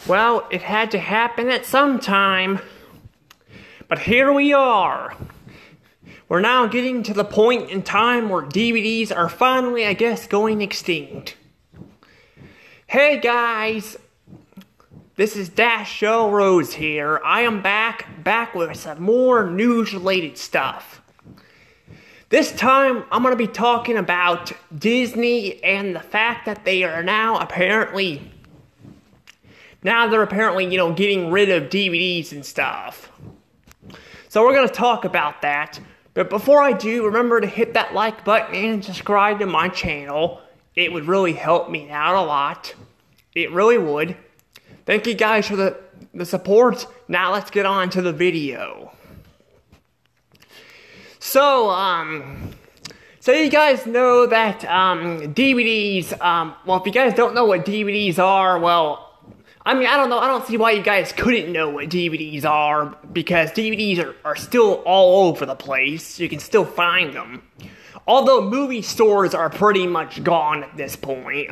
Well, it had to happen at some time. But here we are. We're now getting to the point in time where DVDs are finally, I guess, going extinct. Hey guys, this is Dash Show Rose here. I am back with some more news-related stuff. This time, I'm going to be talking about Disney and the fact that they are now apparently, getting rid of DVDs and stuff. So we're going to talk about that. But before I do, remember to hit that like button and subscribe to my channel. It would really help me out a lot. It really would. Thank you guys for the support. Now let's get on to the video. So you guys know that DVDs, well, if you guys don't know what DVDs are, well, I don't know, I don't see why you guys couldn't know what DVDs are, because DVDs are still all over the place. You can still find them. Although movie stores are pretty much gone at this point.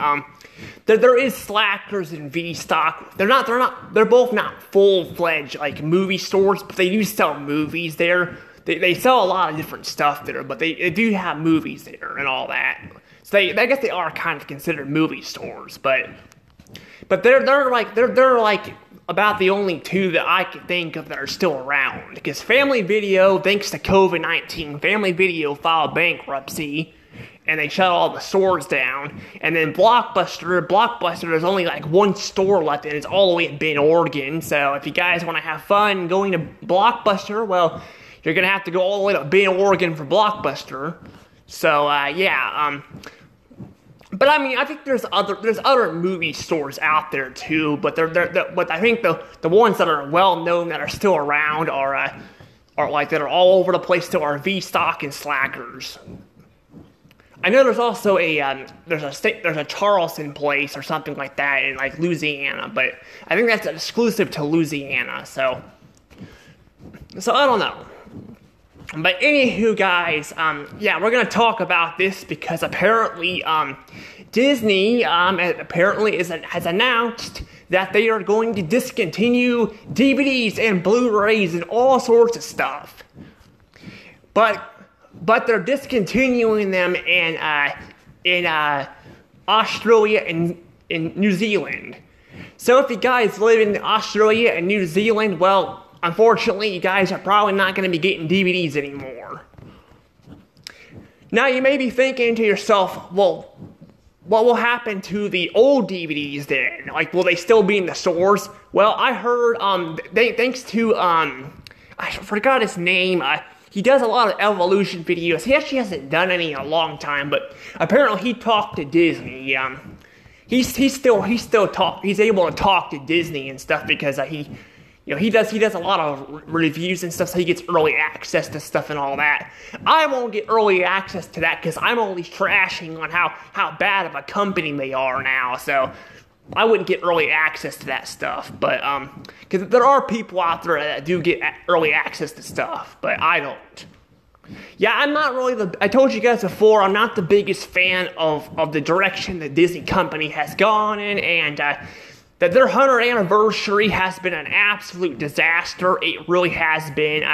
There is Slackers and V-Stock. They're both not full-fledged, like, movie stores, but they do sell movies there. They sell a lot of different stuff there, but they do have movies there and all that. So I guess they are kind of considered movie stores, but they're like about the only two that I can think of that are still around. Because Family Video, thanks to COVID-19, Family Video filed bankruptcy, and they shut all the stores down. And then Blockbuster, there's only like one store left, and it's all the way in Bend, Oregon. So if you guys want to have fun going to Blockbuster, well, you're gonna have to go all the way to Bend, Oregon for Blockbuster. So but I think there's other movie stores out there too. But but I think the ones that are well known that are still around are like that are all over the place still are V-Stock and Slackers. I know there's also there's a Charleston place or something like that in like Louisiana, but I think that's exclusive to Louisiana. So I don't know. But anywho, guys, we're gonna talk about this because apparently, Disney, has announced that they are going to discontinue DVDs and Blu-rays and all sorts of stuff. But they're discontinuing them in Australia and in New Zealand. So if you guys live in Australia and New Zealand, well, unfortunately, you guys are probably not going to be getting DVDs anymore. Now, you may be thinking to yourself, well, what will happen to the old DVDs then? Like, will they still be in the stores? Well, I heard, thanks to, I forgot his name, he does a lot of evolution videos. He actually hasn't done any in a long time, but apparently he talked to Disney. He's able to talk to Disney and stuff because he does a lot of reviews and stuff, so he gets early access to stuff and all that. I won't get early access to that because I'm only trashing on how bad of a company they are now, so I wouldn't get early access to that stuff. But because there are people out there that do get early access to stuff, but I don't. Yeah, I'm not really I told you guys before, I'm not the biggest fan of the direction the Disney company has gone in, and that their 100th anniversary has been an absolute disaster. It really has been.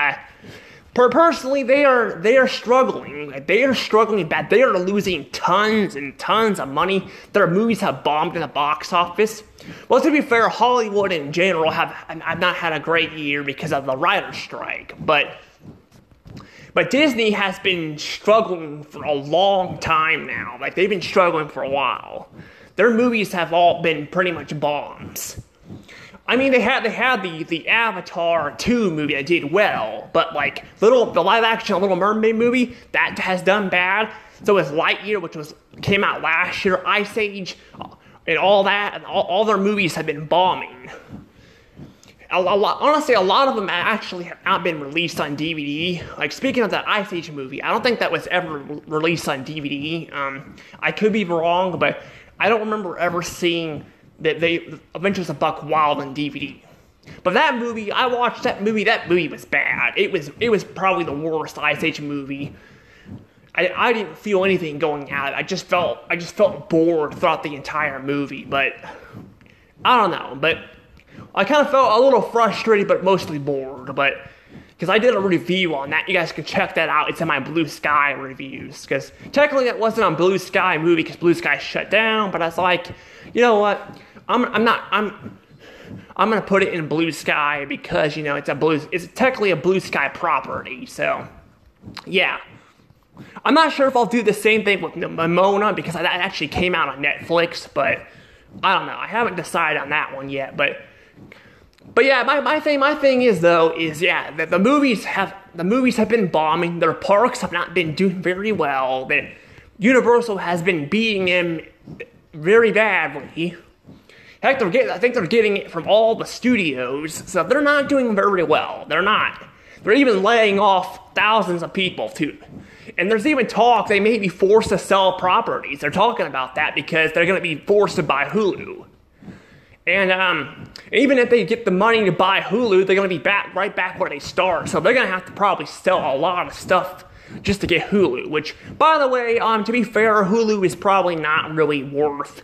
Personally, they are struggling. They are struggling bad. They are losing tons and tons of money. Their movies have bombed in the box office. Well, to be fair, Hollywood in general have not had a great year because of the writer's strike. But Disney has been struggling for a long time now. Like, they've been struggling for a while. Their movies have all been pretty much bombs. I mean, they had the Avatar 2 movie that did well, but like the live action Little Mermaid movie that has done bad. So is Lightyear, which came out last year, Ice Age, and all that, and all their movies have been bombing. Honestly, a lot of them actually have not been released on DVD. Like, speaking of that Ice Age movie, I don't think that was ever released on DVD. I could be wrong, but I don't remember ever seeing that Adventures of Buck Wild on DVD. But that movie, I watched that movie. That movie was bad. It was probably the worst Ice Age movie. I didn't feel anything going out. I just felt bored throughout the entire movie. But I don't know. But I kind of felt a little frustrated, but mostly bored. But because I did a review on that, you guys can check that out. It's in my Blue Sky reviews. Because technically, it wasn't on Blue Sky movie because Blue Sky shut down. But I was like, you know what? I'm gonna put it in Blue Sky because it's technically a Blue Sky property. So yeah. I'm not sure if I'll do the same thing with Nimona because that actually came out on Netflix, but I don't know. I haven't decided on that one yet, but yeah, my thing is that the movies have been bombing. Their parks have not been doing very well. That Universal has been beating them very badly. Heck, I think they're getting it from all the studios, so they're not doing very well. They're not. They're even laying off thousands of people too. And there's even talk they may be forced to sell properties. They're talking about that because they're going to be forced to buy Hulu. And even if they get the money to buy Hulu, they're going to be right back where they start. So they're going to have to probably sell a lot of stuff just to get Hulu. Which, by the way, to be fair, Hulu is probably not really worth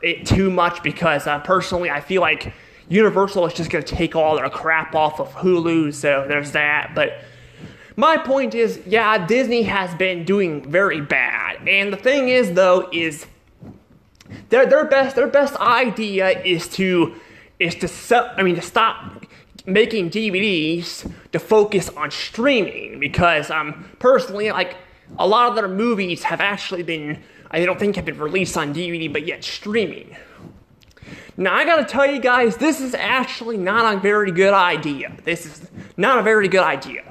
it too much because personally I feel like Universal is just going to take all their crap off of Hulu. So there's that. But my point is, yeah, Disney has been doing very bad. And the thing is, though, is their best idea is to stop making DVDs to focus on streaming because personally, like, a lot of their movies have actually been, I don't think have been released on DVD, but yet streaming. Now, I gotta tell you guys, this is actually not a very good idea. This is not a very good idea.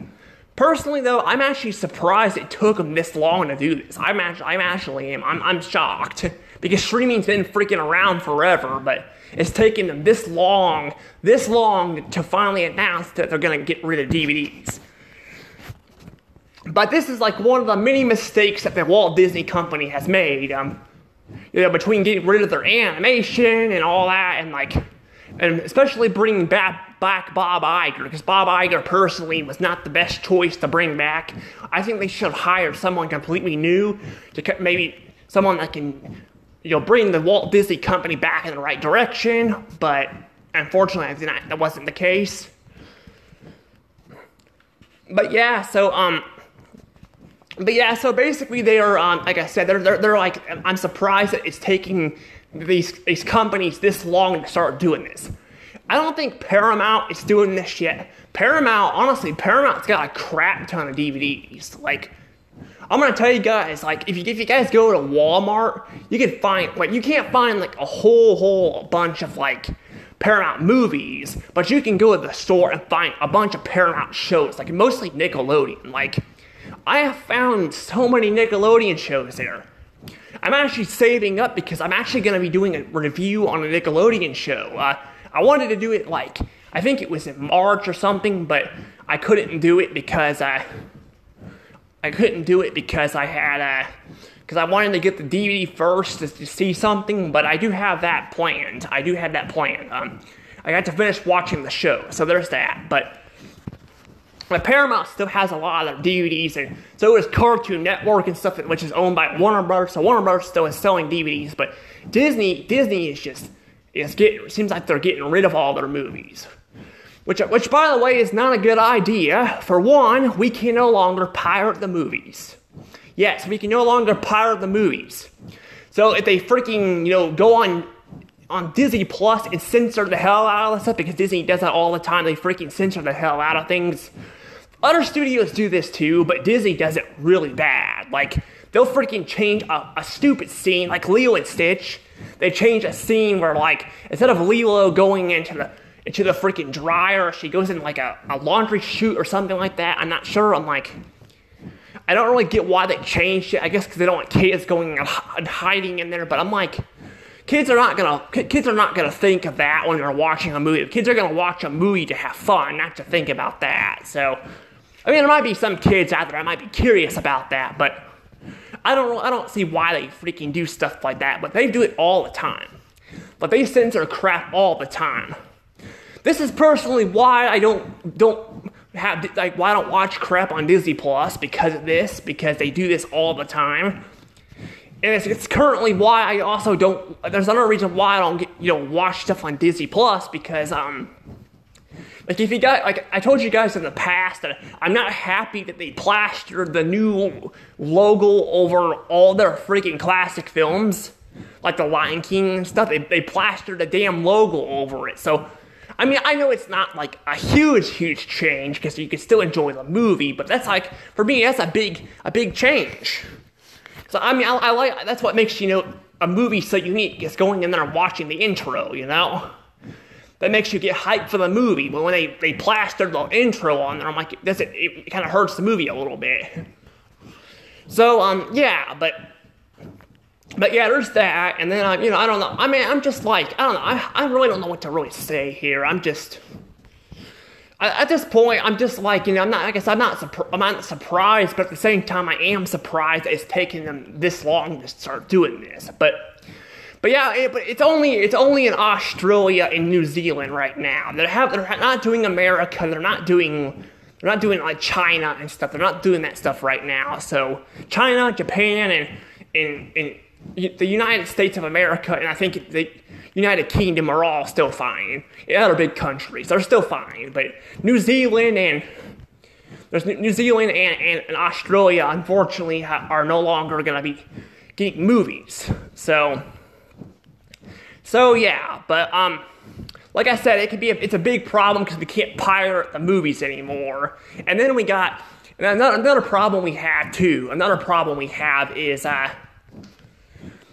Personally, though, I'm actually surprised it took them this long to do this. I'm shocked because streaming's been freaking around forever, but it's taken them this long to finally announce that they're gonna get rid of DVDs. But this is like one of the many mistakes that the Walt Disney Company has made. Between getting rid of their animation and all that, and especially bringing back Bob Iger, because Bob Iger personally was not the best choice to bring back. I think they should have hired someone completely new, maybe someone that can, bring the Walt Disney Company back in the right direction. But unfortunately, that wasn't the case. But yeah, so basically they are, like I said, they're like, I'm surprised that it's taking these companies this long to start doing this. I don't think Paramount is doing this yet. Honestly, Paramount's got a crap ton of DVDs. Like, I'm gonna tell you guys, like, if you guys go to Walmart, you can find, you can't find like a whole bunch of like Paramount movies, but you can go to the store and find a bunch of Paramount shows, like mostly Nickelodeon. Like, I have found so many Nickelodeon shows there. I'm actually saving up because I'm actually going to be doing a review on a Nickelodeon show. I wanted to do it I think it was in March or something, but I couldn't do it because I wanted to get the DVD first to see something, but I do have that planned. I got to finish watching the show, so there's that, but Paramount still has a lot of DVDs, and so does Cartoon Network and stuff, which is owned by Warner Bros. So Warner Bros. Still is selling DVDs, but Disney seems like they're getting rid of all their movies. Which by the way is not a good idea. For one, we can no longer pirate the movies. Yes, we can no longer pirate the movies. So if they freaking, go on Disney Plus and censor the hell out of stuff, because Disney does that all the time, they freaking censor the hell out of things. Other studios do this too, but Disney does it really bad. Like, they'll freaking change a stupid scene, like Lilo and Stitch. They change a scene where, like, instead of Lilo going into the freaking dryer, she goes in like a laundry chute or something like that. I'm not sure. I don't really get why they changed it. I guess because they don't want kids going and hiding in there. But I'm like, kids are not gonna think of that when they're watching a movie. Kids are gonna watch a movie to have fun, not to think about that. So, there might be some kids out there that might be curious about that, but I don't see why they freaking do stuff like that. But they do it all the time. But they censor crap all the time. This is personally why I don't why I don't watch crap on Disney Plus, because of this, because they do this all the time. and it's currently why I also don't. There's another reason why I don't watch stuff on Disney Plus, because like if you guys, like I told you guys in the past that I'm not happy that they plastered the new logo over all their freaking classic films, like The Lion King and stuff. They plastered the damn logo over it. So, I mean, I know it's not like a huge change, because you can still enjoy the movie, but that's like, for me, that's a big change. So, I mean, I like, that's what makes, a movie so unique, is going in there and watching the intro, That makes you get hyped for the movie. But when they plastered the intro on there, I'm like, it kind of hurts the movie a little bit. So, yeah, but yeah, there's that. And then, I don't know. I mean, I'm just like, I don't know. I really don't know what to really say here. I'm just, at this point, I'm just like, I'm not surprised, but at the same time, I am surprised that it's taking them this long to start doing this. But yeah, but it's only in Australia and New Zealand right now. They're not doing America. They're not doing like China and stuff. They're not doing that stuff right now. So China, Japan, and the United States of America, and I think the United Kingdom are all still fine. Yeah, other big countries, they're still fine. But New Zealand and Australia, unfortunately, are no longer going to be getting movies. So yeah, but like I said, it's a big problem because we can't pirate the movies anymore. And then we got another problem we have too. Another problem we have is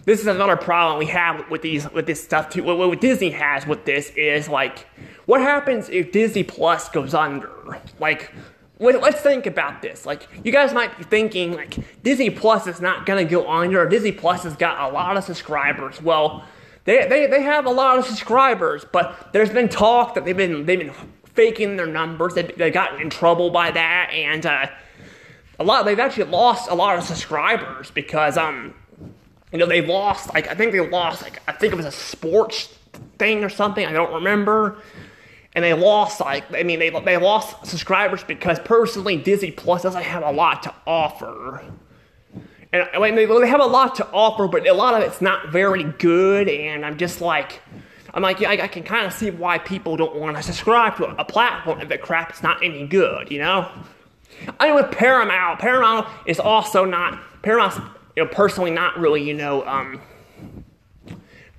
this is another problem we have with this stuff too. What Disney has with this is, like, what happens if Disney Plus goes under? Like, let's think about this. Like, you guys might be thinking, like, Disney Plus is not gonna go under. Or Disney Plus has got a lot of subscribers. Well, they have a lot of subscribers, but there's been talk that they've been faking their numbers. They've gotten in trouble by that, and they've actually lost a lot of subscribers because they lost, I think it was a sports thing or something, I don't remember. And they lost, they lost subscribers because, personally, Disney Plus doesn't have a lot to offer. And they have a lot to offer, but a lot of it's not very good, and I can kind of see why people don't want to subscribe to a platform if the crap's not any good, I mean, with Paramount is also not, Paramount's, personally not really,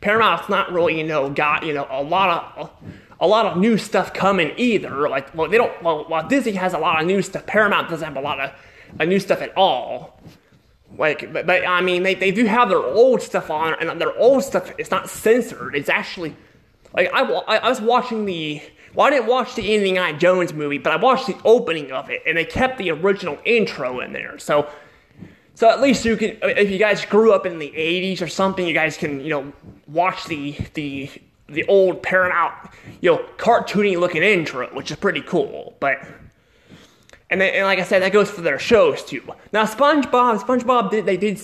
Paramount's not really, got, a lot of new stuff coming either. Like, while Disney has a lot of new stuff, Paramount doesn't have a lot of new stuff at all. Like, but I mean, they do have their old stuff on, and their old stuff is not censored. It's actually, like, I was watching I didn't watch the Indiana Jones movie, but I watched the opening of it, and they kept the original intro in there. So at least you can, if you guys grew up in the 80s or something, you guys can, watch the old Paramount, cartoony looking intro, which is pretty cool. But, and like I said, that goes for their shows too. Now SpongeBob they did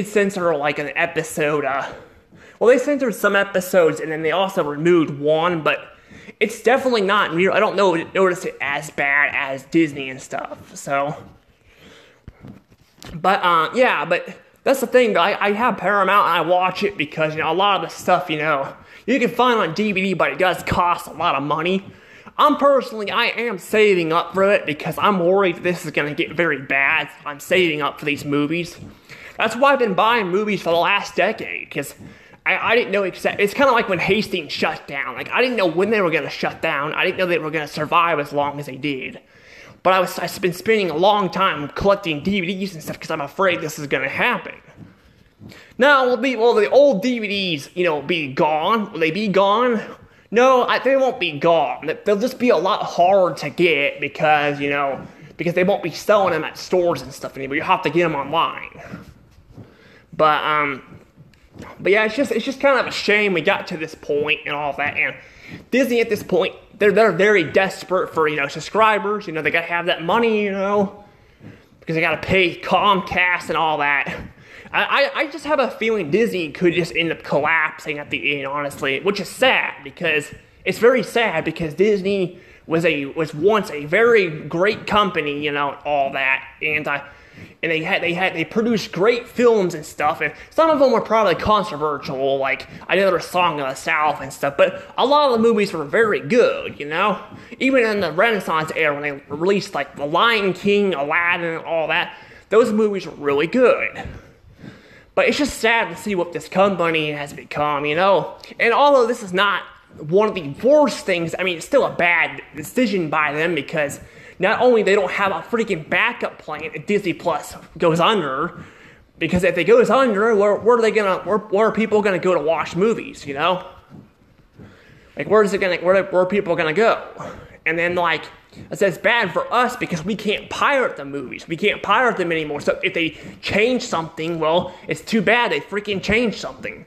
censor like an episode. Well, they censored some episodes, and then they also removed one, but it's definitely not real. I don't notice it as bad as Disney and stuff. So, but yeah, but that's the thing. I have Paramount and I watch it because a lot of the stuff you can find on DVD, but it does cost a lot of money. I am saving up for it because I'm worried this is going to get very bad. I'm saving up for these movies. That's why I've been buying movies for the last decade, because I didn't know it's kind of like when Hastings shut down. Like, I didn't know when they were going to shut down. I didn't know they were going to survive as long as they did. But I've been spending a long time collecting DVDs and stuff because I'm afraid this is going to happen. Now, will the old DVDs, be gone? Will they be gone? No, they won't be gone. They'll just be a lot harder to get because they won't be selling them at stores and stuff anymore. You have to get them online. But yeah, it's just kind of a shame we got to this point and all that. And Disney at this point, they're very desperate for subscribers. They gotta have that money, because they gotta pay Comcast and all that. I just have a feeling Disney could just end up collapsing at the end, honestly, which is sad, because it's very sad, because Disney was once a very great company, all that, and and they produced great films and stuff, and some of them were probably controversial, like Another Song of the South and stuff, but a lot of the movies were very good, you know? Even in the Renaissance era, when they released like The Lion King, Aladdin, and all that, those movies were really good. But it's just sad to see what this company has become, you know? And although this is not one of the worst things, I mean, it's still a bad decision by them, because not only they don't have a freaking backup plan if Disney Plus goes under, because if it goes under, where are people gonna go to watch movies, you know? Like, where are people gonna go? And then, like, it's bad for us because we can't pirate the movies. We can't pirate them anymore. So if they change something, well, it's too bad they freaking changed something.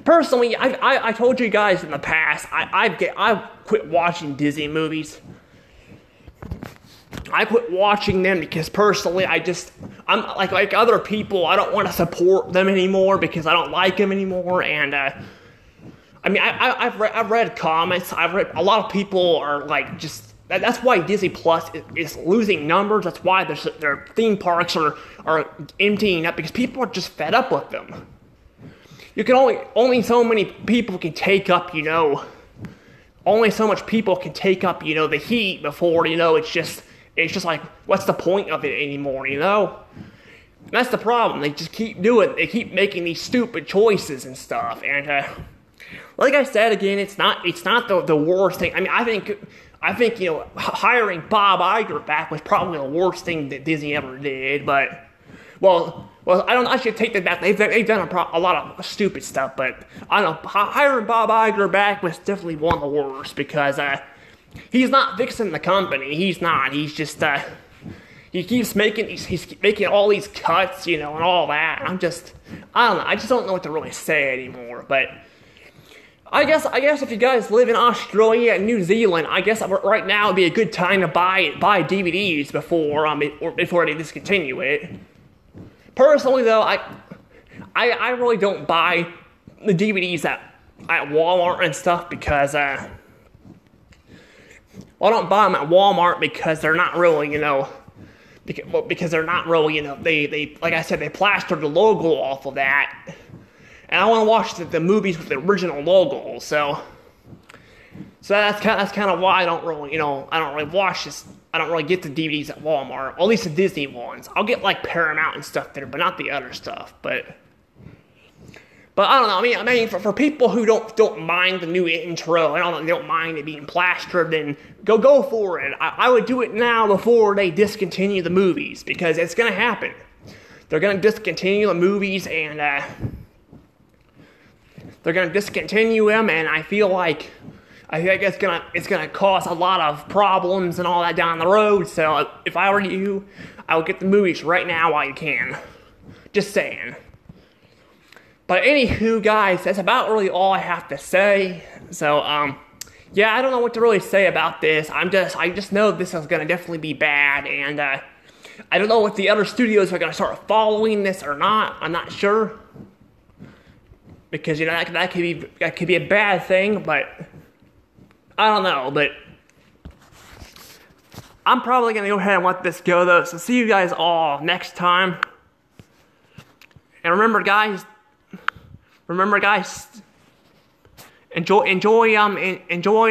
Personally, I told you guys in the past, I quit watching Disney movies. I quit watching them because personally, I'm like other people, I don't want to support them anymore because I don't like them anymore. And I mean, I've read comments. I've read a lot of people are like just. That's why Disney Plus is losing numbers. That's why their theme parks are emptying up, because people are just fed up with them. You can only so many people can take up, you know. Only so much people can take up, you know, the heat before, you know, it's just like, what's the point of it anymore, you know? And that's the problem. They just keep keep making these stupid choices and stuff. And like I said again, it's not the worst thing. I mean, I think you know, hiring Bob Iger back was probably the worst thing that Disney ever did. But well, I should take that back. They've done a lot of stupid stuff, but I don't know. Hiring Bob Iger back was definitely one of the worst, because he's not fixing the company. He's not. He's just he keeps making all these cuts, you know, and all that. I don't know. I just don't know what to really say anymore. But I guess if you guys live in Australia and New Zealand, I guess right now would be a good time to buy DVDs before they discontinue it. Personally, though, I really don't buy the DVDs at Walmart and stuff, because I don't buy them at Walmart because they're not really, you know, because they're not really, you know, they like I said, they plastered the logo off of that. And I want to watch the movies with the original logo, so that's kind of why I don't really watch this. I don't really get the DVDs at Walmart, at least the Disney ones. I'll get like Paramount and stuff there, but not the other stuff. But I don't know. I mean, for people who don't mind the new intro, they don't mind it being plastered, then go for it. I would do it now before they discontinue the movies, because it's gonna happen. They're gonna discontinue the movies, and they're gonna discontinue them, and I think it's gonna cause a lot of problems and all that down the road. So if I were you, I would get the movies right now while you can. Just saying. But anywho, guys, that's about really all I have to say. So yeah, I don't know what to really say about this. I just know this is gonna definitely be bad, and I don't know if the other studios are gonna start following this or not. I'm not sure, because you know that could be a bad thing, but I don't know. But I'm probably gonna go ahead and let this go, though. So see you guys all next time. And remember, guys, enjoy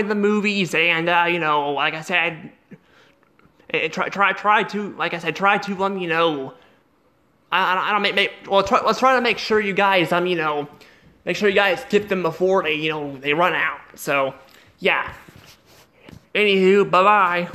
the movies, and you know, like I said, try to you know, let's try to make sure you guys you know, make sure you guys get them before they run out. So yeah. Anywho, bye bye.